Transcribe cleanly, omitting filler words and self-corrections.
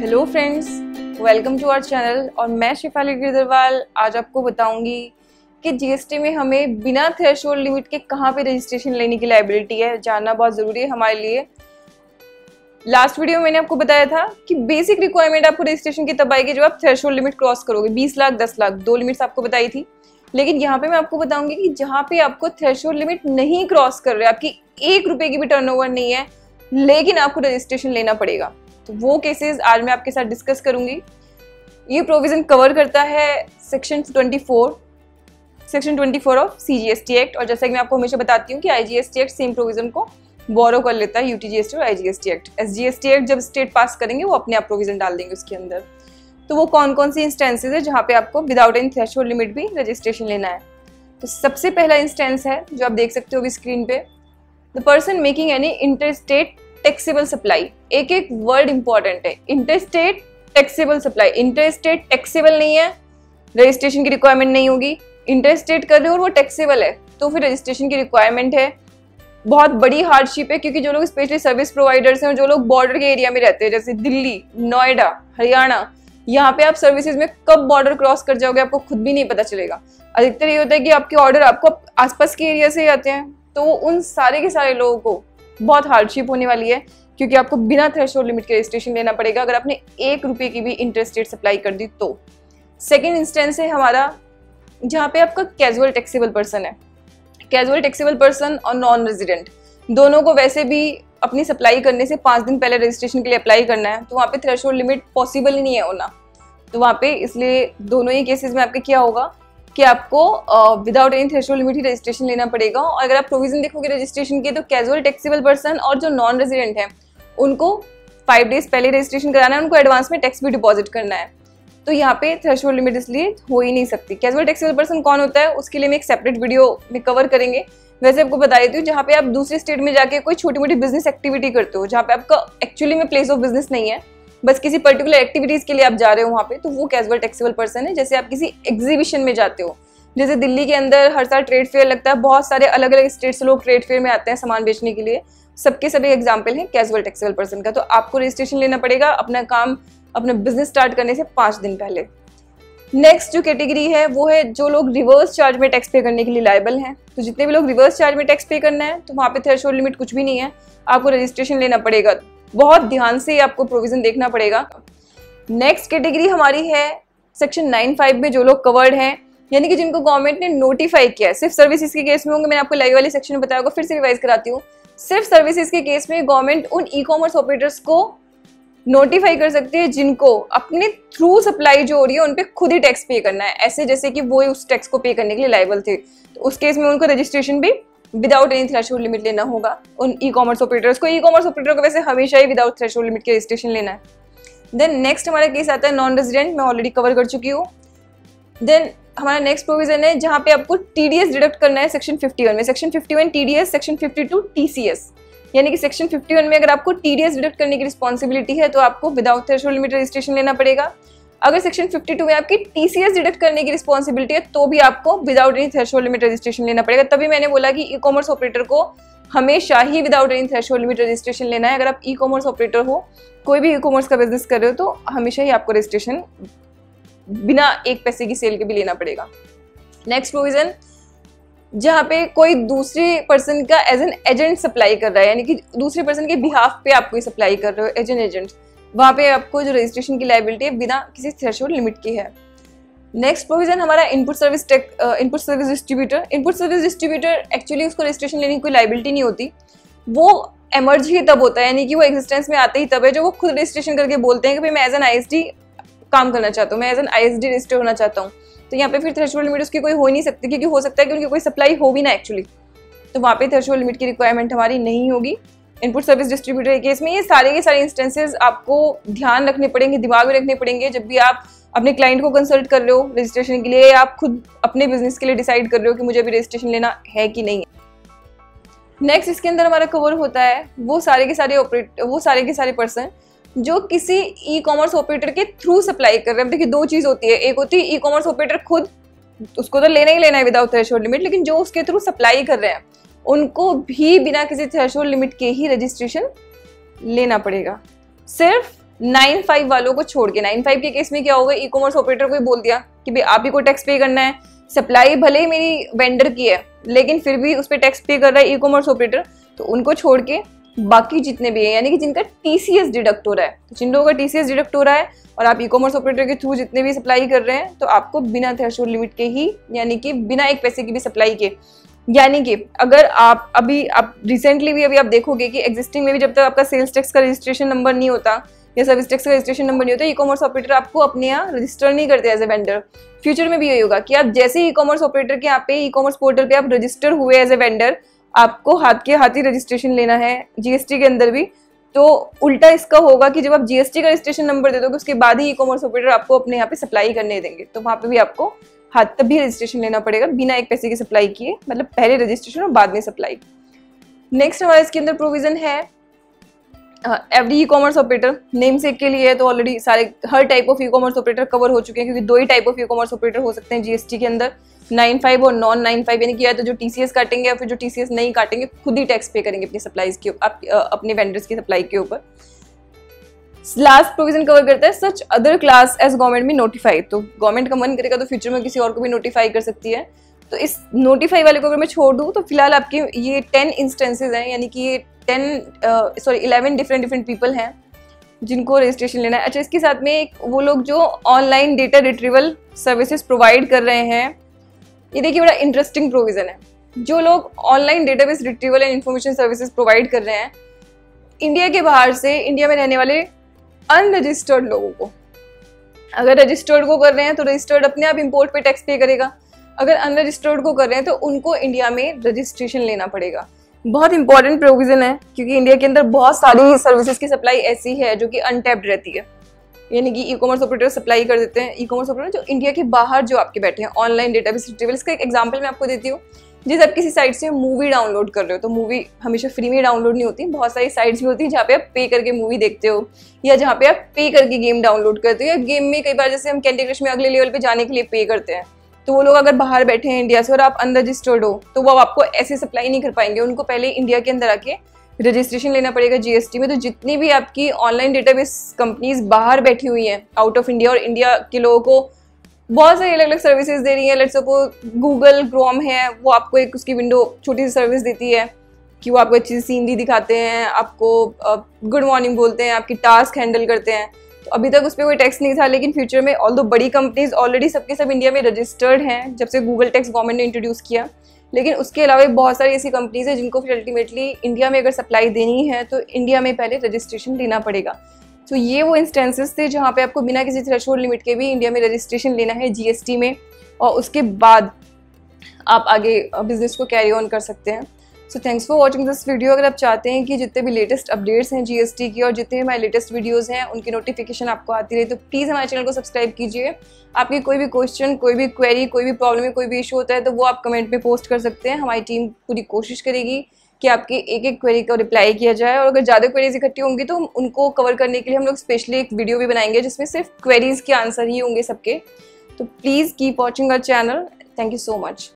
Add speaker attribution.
Speaker 1: Hello friends, welcome to our channel. और मैं शिफाली गिरदरवाल आज आपको बताऊंगी कि जीएसटी में हमें बिना थ्रेशोल्ड लिमिट के कहाँ पे रजिस्ट्रेशन लेने की लायबिलिटी है, जानना बहुत ज़रूरी है हमारे लिए। लास्ट वीडियो में मैंने आपको बताया था कि बेसिक रिक्वायरमेंट आपको रजिस्ट्रेशन की तब आएगी जब आप थ्रेशोल्ड लिमिट क्रॉस करोगे। 20 लाख 10 लाख दो लिमिट्स आपको बताई थी। लेकिन यहाँ पे मैं आपको बताऊंगी कि जहाँ पे आपको थ्रेशोल्ड लिमिट नहीं क्रॉस कर रहे, आपकी 1 रुपए की भी टर्नओवर नहीं है, लेकिन आपको रजिस्ट्रेशन लेना पड़ेगा, तो वो केसेस आज मैं आपके साथ डिस्कस करूंगी। ये प्रोविजन कवर करता है सेक्शन 24 ऑफ सीजीएसटी एक्ट। और जैसा कि मैं आपको हमेशा बताती हूँ कि आईजीएसटी एक्ट सेम प्रोविजन को बोरो कर लेता है, यूटीजीएसटी और आईजीएसटी एक्ट। एसजीएसटी एक्ट जब स्टेट पास करेंगे वो अपने आप प्रोविजन डाल देंगे उसके अंदर। तो वो कौन कौन सी इंस्टेंसेज है जहाँ पे आपको विदाउट एनी थ्रेशोल्ड लिमिट भी रजिस्ट्रेशन लेना है। तो सबसे पहला इंस्टेंस है जो आप देख सकते हो अभी स्क्रीन पे, the person making any interstate taxable supply. एक एक वर्ड इंपॉर्टेंट है, interstate taxable supply. Interstate taxable नहीं है, रजिस्ट्रेशन की रिक्वायरमेंट नहीं होगी। इंटरस्टेट कर रहे हो और वो टैक्सेबल है तो फिर रजिस्ट्रेशन की रिक्वायरमेंट है। बहुत बड़ी हार्डशिप है क्योंकि जो लोग स्पेशली सर्विस प्रोवाइडर्स हैं और जो लोग बॉर्डर के एरिया में रहते हैं जैसे दिल्ली, नोएडा, हरियाणा, यहाँ पे आप सर्विसेज में कब बॉर्डर क्रॉस कर जाओगे आपको खुद भी नहीं पता चलेगा। अधिकतर ये होता है कि आपके ऑर्डर आपको आसपास के एरिया से ही आते हैं, तो उन सारे के सारे लोगों को बहुत हार्डशिप होने वाली है क्योंकि आपको बिना थ्रेशोल्ड लिमिट के रजिस्ट्रेशन लेना पड़ेगा अगर आपने 1 रुपए की भी इंटरस्टेट सप्लाई कर दी तो। सेकेंड इंस्टेंस है हमारा जहाँ पे आपका कैजुअल टैक्सेबल पर्सन है। कैजुअल टैक्सेबल पर्सन और नॉन रेजिडेंट दोनों को वैसे भी अपनी सप्लाई करने से 5 दिन पहले रजिस्ट्रेशन के लिए अप्लाई करना है, तो वहाँ पे थ्रेशोल्ड लिमिट पॉसिबल ही नहीं है होना। तो वहाँ पे इसलिए दोनों ही केसेस में आपके क्या होगा कि आपको विदाउट एनी थ्रेशोल्ड लिमिट ही रजिस्ट्रेशन लेना पड़ेगा। और अगर आप प्रोविजन देखोगे रजिस्ट्रेशन के, तो कैजुअल टैक्सेबल पर्सन और जो नॉन रेजिडेंट हैं उनको 5 डेज पहले रजिस्ट्रेशन कराना है, उनको एडवांस में टैक्स भी डिपॉजिट करना है। तो यहाँ पे थ्रेशोल्ड लिमिट इसलिए हो ही नहीं सकती। कैजुअल टैक्सेबल पर्सन कौन होता है उसके लिए मैं एक सेपरेट वीडियो में कवर करेंगे। वैसे आपको बता देती हूँ, जहाँ पे आप दूसरे स्टेट में जाके कोई छोटी मोटी बिजनेस एक्टिविटी करते हो, जहाँ पे आपका एक्चुअली में प्लेस ऑफ बिजनेस नहीं है, बस किसी पर्टिकुलर एक्टिविटीज के लिए आप जा रहे हो वहाँ पे, तो वो कैजुअल टैक्सेबल पर्सन है। जैसे आप किसी एग्जीबिशन में जाते हो, जैसे दिल्ली के अंदर हर साल ट्रेड फेयर लगता है, बहुत सारे अलग अलग स्टेट से लोग ट्रेड फेयर में आते हैं सामान बेचने के लिए, सबके सभी एग्जाम्पल हैं कैजुअल टैक्सेबल पर्सन का। तो आपको रजिस्ट्रेशन लेना पड़ेगा अपना काम, अपना बिजनेस स्टार्ट करने से 5 दिन पहले। नेक्स्ट जो कैटेगरी है वो है जो लोग रिवर्स चार्ज में टैक्स पे करने के लिए लायबल हैं। तो जितने भी लोग रिवर्स चार्ज में टैक्स पे करना है तो वहाँ पे थ्रेशोल्ड लिमिट कुछ भी नहीं है, आपको रजिस्ट्रेशन लेना पड़ेगा। बहुत ध्यान से आपको प्रोविजन देखना पड़ेगा। नेक्स्ट कैटेगरी हमारी है सेक्शन 9(5) में जो लोग कवर्ड हैं, यानी कि जिनको गवर्नमेंट ने नोटिफाई किया है। सिर्फ सर्विसेज के केस में होंगे, मैंने आपको लाइव वाले सेक्शन में बताया होगा, फिर से रिवाइज कराती हूँ। सिर्फ सर्विसेज के केस में गवर्नमेंट उन ई कॉमर्स ऑपरेटर्स को नोटिफाई कर सकते हैं जिनको अपने थ्रू सप्लाई जो हो रही है उन पे खुद ही टैक्स पे करना है, ऐसे जैसे कि वो उस टैक्स को पे करने के लिए लायबल थे। तो उस केस में उनको रजिस्ट्रेशन भी विदाउट एनी थ्रेशोल्ड लिमिट लेना होगा उन ई कॉमर्स ऑपरेटर्स को। ई कॉमर्स ऑपरेटर को वैसे हमेशा ही विदाउट थ्रेशोल्ड लिमिट के रजिस्ट्रेशन लेना है। देन नेक्स्ट हमारा केस आता है नॉन रेजिडेंट, मैं ऑलरेडी कवर कर चुकी हूँ। देन हमारा नेक्स्ट प्रोविजन है जहाँ पे आपको टीडीएस डिडक्ट करना है सेक्शन 51 में। Section 51 TDS, section 52 TCS. यानी कि सेक्शन 51 में अगर आपको टीडीएस डिडक्ट करने की रिस्पॉन्सिबिलिटी है तो आपको विदाउट थ्रेशोल्ड लिमिट रजिस्ट्रेशन लेना पड़ेगा। अगर सेक्शन 52 में आपकी टीसीएस डिडक्ट करने की रिस्पॉन्सिबिलिटी है तो भी आपको without any threshold limit registration लेना पड़ेगा। तभी मैंने बोला कि ई कॉमर्स ऑपरेटर को हमेशा ही without any threshold limit registration लेना है। अगर आप ई कॉमर्स ऑपरेटर हो, कोई भी ई कॉमर्स का बिजनेस कर रहे हो, तो हमेशा ही आपको रजिस्ट्रेशन बिना 1 पैसे की सेल के भी लेना पड़ेगा। नेक्स्ट प्रोविजन जहाँ पे कोई दूसरे पर्सन का एज एन एजेंट सप्लाई कर रहा है, यानी कि दूसरे पर्सन के बिहाफ पे आप कोई सप्लाई कर रहे हो एज एन एजेंट, वहाँ पे आपको जो रजिस्ट्रेशन की लायबिलिटी है बिना किसी थ्रेशोल्ड लिमिट की है। नेक्स्ट प्रोविजन हमारा input service distributor. Input service distributor actually उसको रजिस्ट्रेशन लेने की कोई लायबिलिटी नहीं होती, वो एमर्ज ही तब होता है, यानी कि वो एग्जिस्टेंस में आते ही तब है जो वो खुद रजिस्ट्रेशन करके बोलते हैं कि भाई मैं एज एन आईएसडी काम करना चाहता हूँ, मैं एज एन आईएसडी रजिस्टर होना चाहता हूँ। तो यहाँ पे फिर थ्रेशोल्ड लिमिट उसकी कोई हो ही नहीं सकती, क्योंकि हो सकता है कि उनकी कोई सप्लाई हो भी ना एक्चुअली, तो वहाँ पे थ्रेशोल्ड लिमिट की रिक्वायरमेंट हमारी नहीं होगी। इनपुट सर्विस डिस्ट्रीब्यूटर के केस में ये सारे के सारे इंस्टेंसेस आपको ध्यान रखने पड़ेंगे, दिमाग में रखने पड़ेंगे जब भी आप अपने क्लाइंट को कंसल्ट कर रहे हो रजिस्ट्रेशन के लिए, या आप खुद अपने बिजनेस के लिए डिसाइड कर रहे हो कि मुझे अभी रजिस्ट्रेशन लेना है कि नहीं है। नेक्स्ट इसके अंदर हमारा कवर होता है वो सारे के सारे पर्सन जो किसी ई कॉमर्स ऑपरेटर के थ्रू सप्लाई कर रहे हैं। देखिए 2 चीज होती है, एक होती है ई कॉमर्स ऑपरेटर खुद, उसको तो लेना ही लेना है विदाउट थ्रेशोल्ड लिमिट, लेकिन जो उसके थ्रू सप्लाई कर रहे हैं उनको भी बिना किसी थ्रेशोल्ड लिमिट के ही रजिस्ट्रेशन लेना पड़ेगा। सिर्फ 9(5) वालों को छोड़ के। 9(5) के केस में क्या होगा, ई कॉमर्स ऑपरेटर को ही बोल दिया कि भाई आप ही को टैक्स पे करना है, सप्लाई भले ही मेरी वेंडर की है लेकिन फिर भी उस पर टैक्स पे कर रहा है ई कॉमर्स ऑपरेटर, तो उनको छोड़ के बाकी जितने भी हैं यानी कि जिनका टीसीएस डिडक्ट हो रहा है, तो जिन लोगों का टीसीएस डिडक्ट हो रहा है और आप ई कॉमर्स ऑपरेटर के थ्रू जितने भी सप्लाई कर रहे हैं, तो आपको बिना थ्रेशोल्ड लिमिट के ही यानी कि बिना 1 पैसे की भी सप्लाई के, यानी कि अगर आप रिसेंटली भी अभी आप देखोगे कि एग्जिस्टिंग में भी जब तक आपका सेल्स टैक्स का रजिस्ट्रेशन नंबर नहीं होता या सर्विस टैक्स का रजिस्ट्रेशन नंबर नहीं होता, ई कॉमर्स ऑपरेटर आपको अपने यहाँ रजिस्टर नहीं करते एज ए वेंडर। फ्यूचर में भी यही होगा कि आप जैसे ही ई कॉमर्स ऑपरेटर के यहाँ पे ई कॉमर्स पोर्टल पे आप रजिस्टर हुए एज ए वेंडर, आपको हाथ के हाथ ही रजिस्ट्रेशन लेना है जीएसटी के अंदर भी। तो उल्टा इसका होगा कि जब आप जीएसटी का रजिस्ट्रेशन नंबर दे दोगे उसके बाद ही ई कॉमर्स ऑपरेटर आपको अपने यहाँ पे सप्लाई करने देंगे, तो वहाँ पे भी आपको हाथ तभी रजिस्ट्रेशन लेना पड़ेगा बिना 1 पैसे की सप्लाई किए, मतलब पहले रजिस्ट्रेशन और बाद में सप्लाई। नेक्स्ट हमारा इसके अंदर प्रोविजन है every e commerce operator, namesake के लिए है तो ऑलरेडी सारे हर type of e commerce operator cover हो चुके हैं, क्योंकि 2 ही type of e commerce operator हो सकते हैं जीएसटी के अंदर, 9(5) और नॉन 9(5), यानी कि या तो जो टीसीएस काटेंगे या फिर जो टीसीएस नहीं काटेंगे खुद ही टैक्स पे करेंगे अपनी सप्लाईज के अपने वेंडर्स की सप्लाई के ऊपर। लास्ट प्रोविजन कवर करता है such other class as government में नोटिफाइड, तो गवर्नमेंट का मन करेगा तो फ्यूचर में किसी और को भी नोटिफाई कर सकती है। तो इस नोटिफाई वाले को अगर मैं छोड़ दूँ तो फिलहाल आपके ये 10 इंस्टेंसेज हैं, यानी कि ये 11 डिफरेंट पीपल हैं जिनको रजिस्ट्रेशन लेना है। अच्छा, इसके साथ में एक वो लोग जो online data retrieval services provide कर रहे हैं, ये देखिए बड़ा इंटरेस्टिंग प्रोविजन है। जो लोग online database retrieval and information services provide कर रहे हैं इंडिया के बाहर से इंडिया में रहने वाले अनरजिस्टर्ड लोगों को, अगर रजिस्टर्ड को कर रहे हैं तो रजिस्टर्ड अपने आप इंपोर्ट पे टैक्स पे करेगा, अगर अनरजिस्टर्ड को कर रहे हैं तो उनको इंडिया में रजिस्ट्रेशन लेना पड़ेगा। बहुत इंपॉर्टेंट प्रोविजन है क्योंकि इंडिया के अंदर बहुत सारी सर्विसेज की सप्लाई ऐसी है जो कि अनटैप्ड रहती है, यानी कि ई कॉमर्स ऑपरेटर सप्लाई कर देते हैं, ई कॉमर्स ऑपरेटर जो इंडिया के बाहर जो आपके बैठे हैं ऑनलाइन डेटाबेस रिट्रीवल। इसका एक एग्जांपल मैं आपको देती हूँ। जैसे आप किसी साइट से मूवी डाउनलोड कर रहे हो तो मूवी हमेशा फ्री में डाउनलोड नहीं होती, बहुत सारी साइट्स भी होती हैं जहाँ पे आप पे करके मूवी देखते हो या जहाँ पे आप पे करके गेम डाउनलोड करते हो, या गेम में कई बार जैसे हम कैंडी क्रश में अगले लेवल पे जाने के लिए पे करते हैं, तो वो लोग अगर बाहर बैठे हैं इंडिया से और आप अनरजिस्टर्ड हो तो वो आपको ऐसे सप्लाई नहीं कर पाएंगे, उनको पहले इंडिया के अंदर आके रजिस्ट्रेशन लेना पड़ेगा जीएसटी में। तो जितनी भी आपकी ऑनलाइन डेटाबेस कंपनीज बाहर बैठी हुई हैं आउट ऑफ इंडिया और इंडिया के लोगों को बहुत सारी अलग अलग सर्विसेज दे रही हैं, लेट्स सपोज गूगल क्रोम है, वो आपको एक उसकी विंडो छोटी सी सर्विस देती है कि वो आपको अच्छी सी सीनरी दिखाते हैं, आपको गुड मॉर्निंग बोलते हैं, आपकी टास्क हैंडल करते हैं। तो अभी तक उस पर कोई टैक्स नहीं था, लेकिन फ्यूचर में ऑल्दो बड़ी कंपनीज ऑलरेडी सबके सब इंडिया में रजिस्टर्ड हैं जब से गूगल टैक्स गवर्नमेंट ने इंट्रोड्यूस किया, लेकिन उसके अलावा बहुत सारी ऐसी कंपनीज हैं जिनको फिर अल्टीमेटली इंडिया में अगर सप्लाई देनी है तो इंडिया में पहले रजिस्ट्रेशन लेना पड़ेगा। तो ये वो इंस्टेंसेस थे जहाँ पे आपको बिना किसी थ्रेशोल्ड लिमिट के भी इंडिया में रजिस्ट्रेशन लेना है जीएसटी में, और उसके बाद आप आगे बिजनेस को कैरी ऑन कर सकते हैं। So thanks for watching this video. अगर आप चाहते हैं कि जितने भी लेटेस्ट अपडेट्स हैं जीएसटी की और जितने भी हमारे लेटेस्ट वीडियोस हैं उनकी नोटिफिकेशन आपको आती रहे तो प्लीज़ हमारे चैनल को सब्सक्राइब कीजिए। आपकी कोई भी क्वेश्चन, कोई भी क्वेरी, कोई भी प्रॉब्लम है, कोई भी इशू होता है तो वो आप कमेंट में पोस्ट कर सकते हैं। हमारी टीम पूरी कोशिश करेगी कि आपकी एक एक क्वेरी को रिप्लाई किया जाए, और अगर ज़्यादा क्वेरीज इकट्ठी होंगी तो उनको कवर करने के लिए हम लोग स्पेशली एक वीडियो भी बनाएंगे जिसमें सिर्फ क्वेरीज के आंसर ही होंगे सबके। तो please keep watching our channel. Thank you so much.